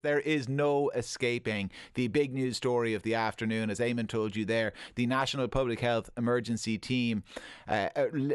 There is no escaping the big news story of the afternoon. As Eamon told you there, the National Public Health Emergency Team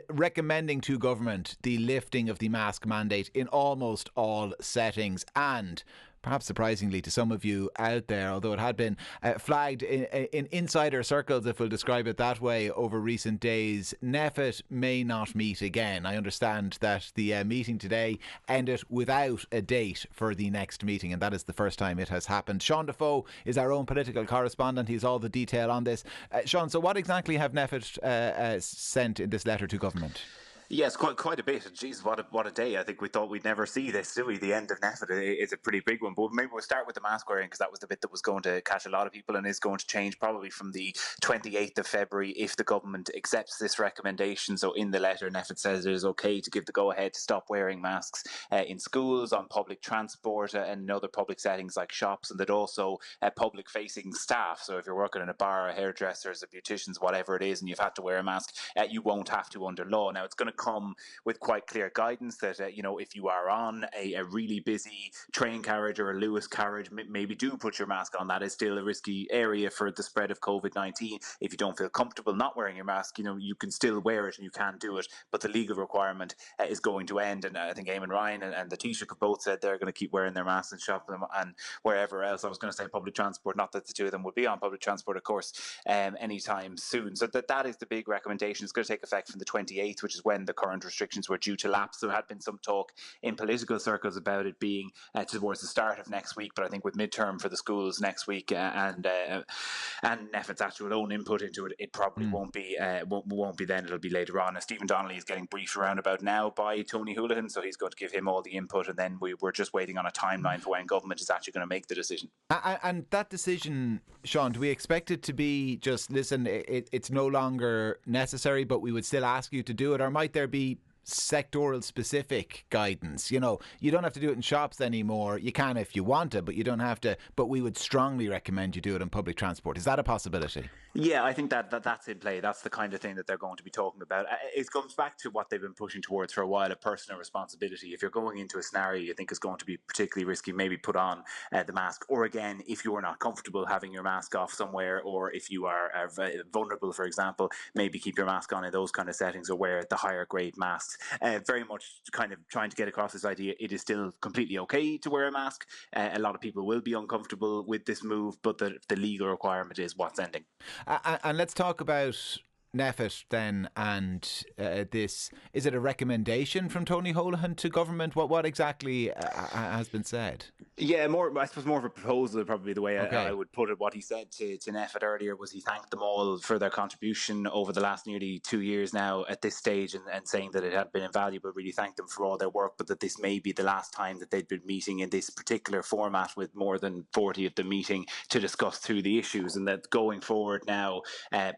recommending to government the lifting of the mask mandate in almost all settings. And perhaps surprisingly to some of you out there, although it had been flagged in insider circles, if we'll describe it that way, over recent days, NPHET may not meet again. I understand that the meeting today ended without a date for the next meeting, and that is the first time it has happened. Sean Defoe is our own political correspondent. He's all the detail on this. Sean, so what exactly have NPHET sent in this letter to government? Yes, quite a bit. And geez, what a day. I think we thought we'd never see this, do we? The end of NPHET is a pretty big one. But maybe we'll start with the mask wearing, because that was the bit that was going to catch a lot of people and is going to change probably from the 28th of February if the government accepts this recommendation. So in the letter, NPHET says it is okay to give the go-ahead to stop wearing masks in schools, on public transport and in other public settings like shops, and that also public-facing staff. So if you're working in a bar, a hairdressers, a beauticians, whatever it is, and you've had to wear a mask, you won't have to under law. Now, it's going to come with quite clear guidance that if you are on a really busy train carriage or a Lewis carriage, maybe do put your mask on. That is still a risky area for the spread of COVID-19. If you don't feel comfortable not wearing your mask, you can still wear it and you can do it, but the legal requirement is going to end. And I think Eamon Ryan and the Taoiseach have both said they're going to keep wearing their masks in shops and wherever else. I was going to say public transport, not that the two of them would be on public transport, of course, anytime soon. So that is the big recommendation. It's going to take effect from the 28th, which is when the current restrictions were due to lapse. There had been some talk in political circles about it being towards the start of next week, but I think with midterm for the schools next week and NPHET's actual own input into it, it probably won't be then. It'll be later on. Stephen Donnelly is getting briefed around about now by Tony Holohan, so he's going to give him all the input, and then we're just waiting on a timeline for when government is actually going to make the decision. And that decision, Sean, do we expect it to be just, listen, it's no longer necessary, but we would still ask you to do it, or might there be sectoral specific guidance? You don't have to do it in shops anymore. You can if you want to, but you don't have to. But we would strongly recommend you do it in public transport. Is that a possibility? Yeah, I think that's in play. That's the kind of thing that they're going to be talking about. It comes back to what they've been pushing towards for a while, a personal responsibility. If you're going into a scenario you think is going to be particularly risky, maybe put on the mask. Or again, if you're not comfortable having your mask off somewhere, or if you are vulnerable, for example, maybe keep your mask on in those kind of settings, or wear the higher grade masks. Very much kind of trying to get across this idea it is still completely okay to wear a mask. A lot of people will be uncomfortable with this move, but the legal requirement is what's ending. And let's talk about NPHET then, and this. Is it a recommendation from Tony Holohan to government? What exactly has been said? Yeah, I suppose more of a proposal, probably the way I would put it. What he said to NPHET earlier was he thanked them all for their contribution over the last nearly 2 years now at this stage, and saying that it had been invaluable, really thanked them for all their work, but that this may be the last time that they'd been meeting in this particular format with more than 40 of them meeting to discuss through the issues, and that going forward now,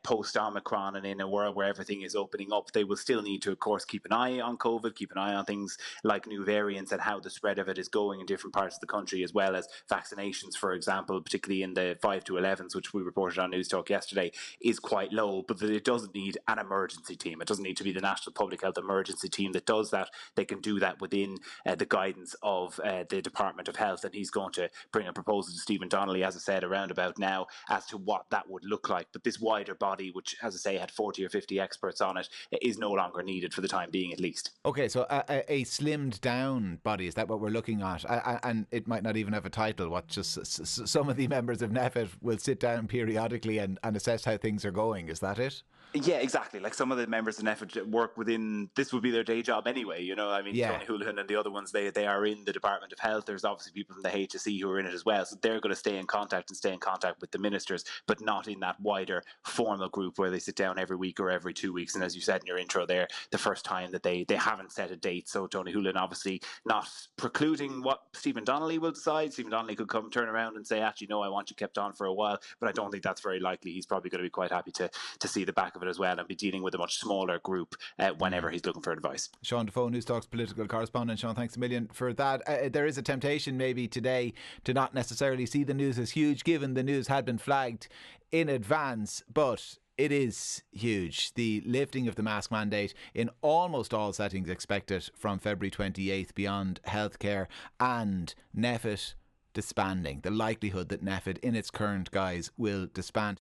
post-Omicron and in a world where everything is opening up, they will still need to, of course, keep an eye on COVID, keep an eye on things like new variants and how the spread of it is going in different parts of the country, as well as vaccinations, for example, particularly in the 5 to 11s, which we reported on Newstalk yesterday, is quite low, but that it doesn't need an emergency team. It doesn't need to be the National Public Health Emergency Team that does that. They can do that within the guidance of the Department of Health, and he's going to bring a proposal to Stephen Donnelly, as I said, around about now, as to what that would look like. But this wider body, which, as I say, had 40 or 50 experts on it, is no longer needed for the time being, at least. Okay, so a slimmed down body, is that what we're looking at? And it might not even have a title. What, just some of the members of NPHET will sit down periodically and assess how things are going. Is that it? Yeah, exactly. Like some of the members of NPHET work within, this would be their day job anyway, Tony Holohan and the other ones, they are in the Department of Health. There's obviously people from the HSE who are in it as well, so they're going to stay in contact with the ministers, but not in that wider formal group where they sit down every week or every 2 weeks. And as you said in your intro there, the first time that they haven't set a date. So Tony Holohan obviously not precluding what Stephen Donnelly will decide. Stephen Donnelly could turn around and say, actually, no, I want you kept on for a while, but I don't think that's very likely. He's probably going to be quite happy to see the back of it as well, and be dealing with a much smaller group whenever he's looking for advice. Sean Defoe, Newstalk's political correspondent. Sean, thanks a million for that. There is a temptation maybe today to not necessarily see the news as huge, given the news had been flagged in advance, but it is huge. The lifting of the mask mandate in almost all settings expected from February 28th beyond healthcare, and NPHET disbanding, the likelihood that NPHET in its current guise will disband.